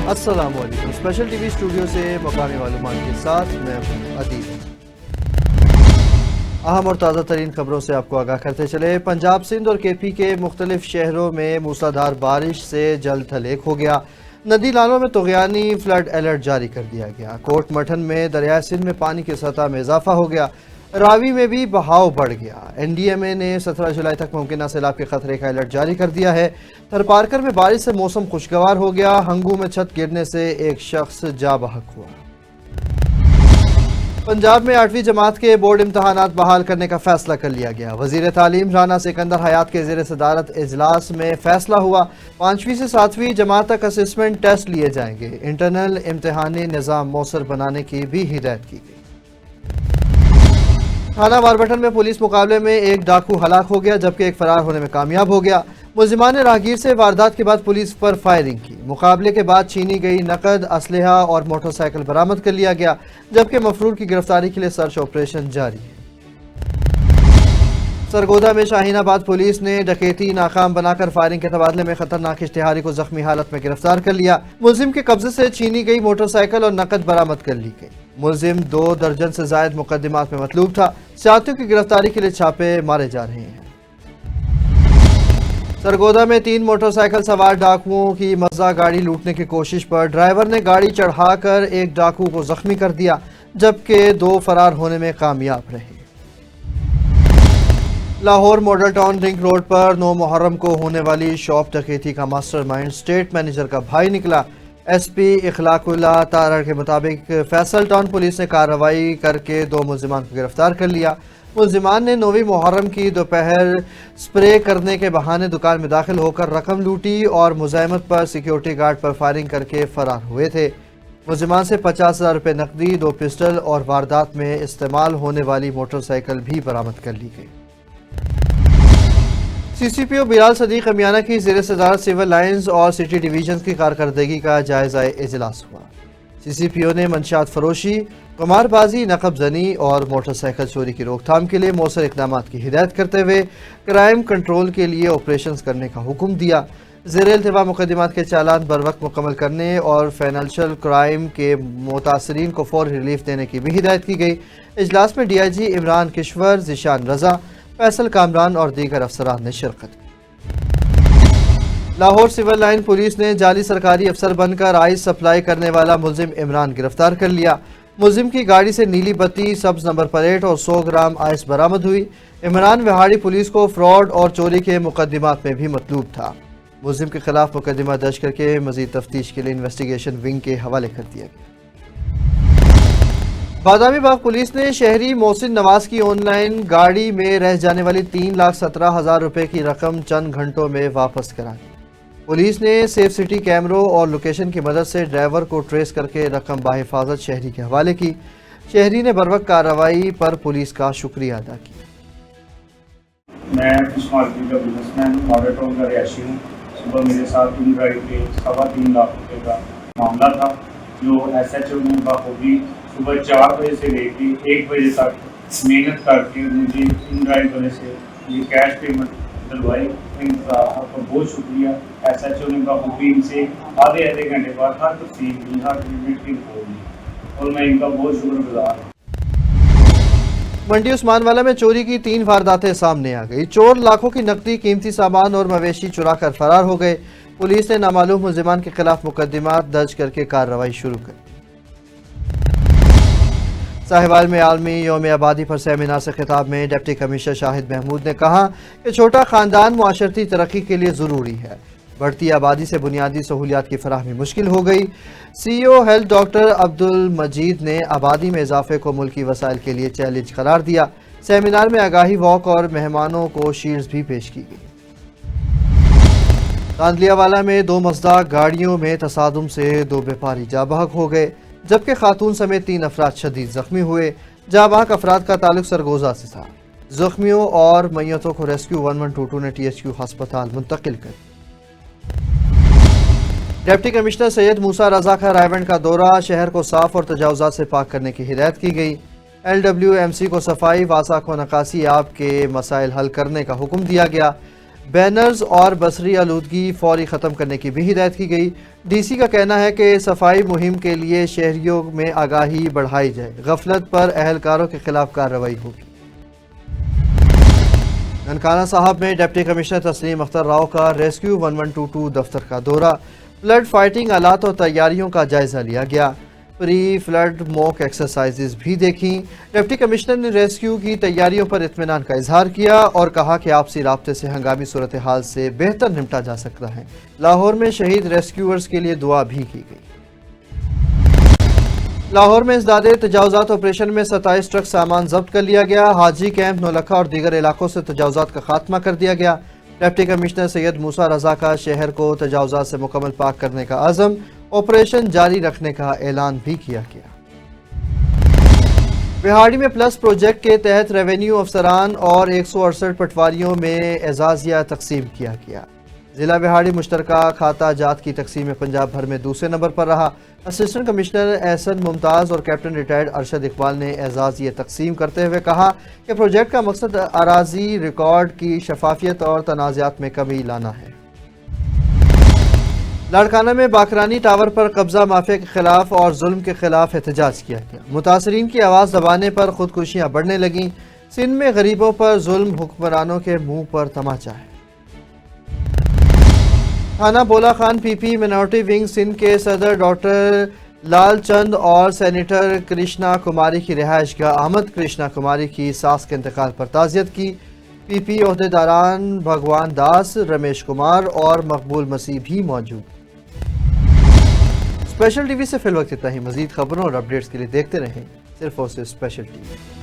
السلام علیکم۔ Special T V studio سے مقامی معلومات کے ساتھ میں ہوں عدیل۔ اہم اور تازہ ترین خبروں سے آپ کو آگاہ کرتے چلے۔ پنجاب، سندھ اور کے پی کے مختلف شہروں میں موسلادھار بارش سے جل تھل ایک ہو گیا۔ ندی نالوں میں طغیانی فلڈ الرٹ جاری کر دیا گیا۔ کوٹ مٹھن میں دریائے سندھ میں پانی کی سطح میں اضافہ ہو گیا۔ راوی میں بھی بہاؤ بڑھ گیا۔ این ڈی ایم اے نے 17 جولائی تک ممکنہ سیلاب کے خطرے کا الرٹ جاری کر دیا ہے۔ تھرپارکر میں بارش سے موسم خوشگوار ہو گیا۔ ہنگو میں چھت گرنے سے ایک شخص جاں بحق ہوا۔ پنجاب میں 8ویں جماعت کے بورڈ امتحانات بحال کرنے کا فیصلہ کر لیا گیا۔ وزیر تعلیم رانا سکندر حیات کے زیر صدارت اجلاس میں فیصلہ ہوا۔ 5ویں سے 7ویں جماعت تک اسسمنٹ ٹیسٹ لیے جائیں گے۔ انٹرنل امتحانی نظام مؤثر بنانے کی بھی ہدایت کی گئی۔ تھانہ واربٹن میں پولیس مقابلے میں ایک ڈاکو ہلاک ہو گیا جبکہ ایک فرار ہونے میں کامیاب ہو گیا۔ ملزمان نے راہگیر سے واردات کے بعد پولیس پر فائرنگ کی۔ مقابلے کے بعد چھینی گئی نقد، اسلحہ اور موٹر سائیکل برآمد کر لیا گیا جبکہ مفرور کی گرفتاری کے لیے سرچ آپریشن جاری ہے۔ سرگودا میں شاہین آباد پولیس نے ڈکیتی ناکام بنا کر فائرنگ کے تبادلے میں خطرناک اشتہاری کو زخمی حالت میں گرفتار کر لیا۔ ملزم کے قبضے سے چھینی گئی موٹر سائیکل اور نقد برآمد کر لی گئی۔ ملزم 2 درجن سے زائد مقدمات میں مطلوب تھا۔ سیاحتیوں کی گرفتاری کے لیے چھاپے مارے جا رہے ہیں۔ سرگودا میں 3 موٹر سائیکل سوار ڈاکوؤں کی مزہ گاڑی لوٹنے کی کوشش پر ڈرائیور نے گاڑی چڑھا کر ایک ڈاکو کو زخمی کر دیا جبکہ 2 فرار ہونے میں کامیاب رہے۔ Lahore model town ring road پر 9 محرم کو ہونے والی شاپ ڈکیتی کا ماسٹر مائنڈ اسٹیٹ مینیجر کا بھائی نکلا۔ ایس پی اخلاق اللہ تارڑ کے مطابق فیصل ٹاؤن پولیس نے کارروائی کر کے 2 ملزمان کو گرفتار کر لیا۔ ملزمان نے 9ویں محرم کی دوپہر سپرے کرنے کے بہانے دکان میں داخل ہو کر رقم لوٹی اور مزاحمت پر سیکیورٹی گارڈ پر فائرنگ کر کے فرار ہوئے تھے۔ ملزمان سے 50,000 روپے نقدی، 2 پسٹل اور واردات میں استعمال ہونے والی موٹر سائیکل بھی برآمد کر لی گئی۔ سی سی پی او بلال صدیق امیانہ کی زیر صدارت سول لائنز اور سٹی ڈویژن کی کارکردگی کا جائزہ اجلاس ہوا۔ سی سی پی او نے منشیات فروشی، قمار بازی، نقب زنی اور موٹر سائیکل چوری کی روک تھام کے لیے مؤثر اقدامات کی ہدایت کرتے ہوئے کرائم کنٹرول کے لیے آپریشنز کرنے کا حکم دیا۔ زیر التوا مقدمات کے چالان بروقت مکمل کرنے اور فائنینشل کرائم کے متاثرین کو فوری ریلیف دینے کی بھی ہدایت کی گئی۔ اجلاس میں ڈی آئی جی عمران کشور، ذیشان رضا، فیصل کامران اور دیگر افسران نے شرکت کی۔ لاہور سول لائن پولیس نے جعلی سرکاری افسر بن کر آئس سپلائی کرنے والا ملزم عمران گرفتار کر لیا۔ ملزم کی گاڑی سے نیلی بتی، سبز نمبر پلیٹ اور 100 گرام آئس برآمد ہوئی۔ عمران وہاڑی پولیس کو فراڈ اور چوری کے مقدمات میں بھی مطلوب تھا۔ ملزم کے خلاف مقدمہ درج کر کے مزید تفتیش کے لیے انویسٹیگیشن ونگ کے حوالے کر دیا گیا۔ بادامی باغ پولیس نے شہری محسن نواز کی آن لائن گاڑی میں رہ جانے والی 3,17,000 روپے کی رقم چند گھنٹوں میں واپس کرا دی۔ پولیس نے سیف سٹی کیمروں اور لوکیشن کی مدد سے ڈرائیور کو ٹریس کر کے رقم بحفاظت شہری کے حوالے کی۔ شہری نے بروقت کارروائی پر پولیس کا شکریہ ادا کیا۔ میں فش مارکیٹ کا بزنس مین ماڈل ٹاؤن کا رہائشی ہوں۔ صبح میرے ساتھ 3 گاڑی کے 3.25 لاکھ روپے کا معاملہ تھا جو ایس ایچ او نے بخوبی صبح 4 بجے سے لے کے 1 بجے تک محنت کر کے مجھے ان ڈرائیو والے سے یہ کیش پیمنٹ دلوائی۔ ان کا آپ کا بہت شکریہ۔ ایس ایچ او نے بخوبی ان سے آدھے گھنٹے بعد ہر تفصیل کی، ہر پیمنٹ کی رپورٹ دی اور میں ان کا بہت شکر گزار ہوں۔ منڈی عثمان والا میں چوری کی 3 وارداتیں سامنے آ گئی۔ چور لاکھوں کی نقدی، قیمتی سامان اور مویشی چرا کر فرار ہو گئے۔ پولیس نے نامعلوم ملزمان کے خلاف مقدمات درج کر کے کارروائی شروع کر دی۔ ساہیوال میں عالمی یوم آبادی پر سیمینار سے خطاب میں ڈپٹی کمشنر شاہد محمود نے کہا کہ چھوٹا خاندان معاشرتی ترقی کے لیے ضروری ہے۔ بڑھتی آبادی سے بنیادی سہولیات کی فراہمی مشکل ہو گئی۔ سی او ہیلتھ ڈاکٹر عبدالمجید نے آبادی میں اضافے کو ملکی وسائل کے لیے چیلنج قرار دیا۔ سیمینار میں آگاہی واک اور مہمانوں کو شیلڈز بھی پیش کی گئی۔ راندلیا والا میں 2 مزداق گاڑیوں میں تصادم سے 2 بیپاری جاں بحق ہو گئے جبکہ خاتون سمیت 3 افراد شدید زخمی ہوئے۔ جاں بحق افراد کا تعلق سرگوزا سے تھا۔ زخمیوں اور میتوں کو ریسکیو 1122 نے ٹی ایچ کیو ہسپتال منتقل کر دیا۔ ڈپٹی کمشنر سید موسیٰ رضا کا رائیونڈ کا دورہ، شہر کو صاف اور تجاوزات سے پاک کرنے کی ہدایت کی گئی۔ ایل ڈبلیو ایم سی کو صفائی، واسا کو نکاسی آب کے مسائل حل کرنے کا حکم دیا گیا۔ بینرز اور بصری آلودگی فوری ختم کرنے کی بھی ہدایت کی گئی۔ ڈی سی کا کہنا ہے کہ صفائی مہم کے لیے شہریوں میں آگاہی بڑھائی جائے، غفلت پر اہلکاروں کے خلاف کارروائی ہوگی۔ ننکانہ صاحب میں ڈپٹی کمشنر تسلیم اختر راؤ کا ریسکیو 1122 دفتر کا دورہ، فلڈ فائٹنگ آلات اور تیاریوں کا جائزہ لیا گیا، پری فلڈ موک ایکسرسائزز بھی دیکھیں۔ ڈپٹی کمشنر نے ریسکیو کی تیاریوں پر اطمینان کا اظہار کیا اور کہا کہ آپسی رابطے سے ہنگامی صورتحال سے بہتر نمٹا جا سکتا ہے۔ لاہور میں شہید ریسکیورز کے لیے دعا بھی کی گئی۔ لاہور میں ازداد تجاوزات آپریشن میں 27 ٹرک سامان ضبط کر لیا گیا، حاجی کیمپ، نولکھا اور دیگر علاقوں سے تجاوزات کا خاتمہ کر دیا گیا۔ ڈپٹی کمشنر سید موسیٰ رضا کا شہر کو تجاوزات سے مکمل پاک کرنے کا عزم، آپریشن جاری رکھنے کا اعلان بھی کیا گیا۔ بہاڑی میں پلس پروجیکٹ کے تحت ریونیو افسران اور 168 پٹواریوں میں اعزازیہ تقسیم کیا گیا۔ ضلع بہاڑی مشترکہ کھاتہ جات کی تقسیم میں پنجاب بھر میں دوسرے نمبر پر رہا۔ اسسٹنٹ کمشنر احسن ممتاز اور کیپٹن ریٹائرڈ ارشد اقبال نے اعزازیہ تقسیم کرتے ہوئے کہا کہ پروجیکٹ کا مقصد اراضی ریکارڈ کی شفافیت اور تنازعات میں کمی لانا ہے۔ لاڑکانہ میں باکرانی ٹاور پر قبضہ مافیا کے خلاف اور ظلم کے خلاف احتجاج کیا گیا۔ متاثرین کی آواز دبانے پر خودکشیاں بڑھنے لگیں۔ سندھ میں غریبوں پر ظلم حکمرانوں کے منہ پر تماچا ہے۔ تھانہ بولا خان پی پی منورٹی ونگ سندھ کے صدر ڈاکٹر لال چند اور سینیٹر کرشنا کماری کی رہائش گاہ احمد کرشنا کماری کی ساس کے انتقال پر تعزیت کی۔ پی پی عہدیداران بھگوان داس، رمیش کمار اور مقبول مسیح بھی موجود۔ اسپیشل ٹی وی سے فی الوقت اتنا ہی۔ مزید خبروں اور اپڈیٹس کے لیے دیکھتے رہیں صرف اور صرف اسپیشل ٹی وی۔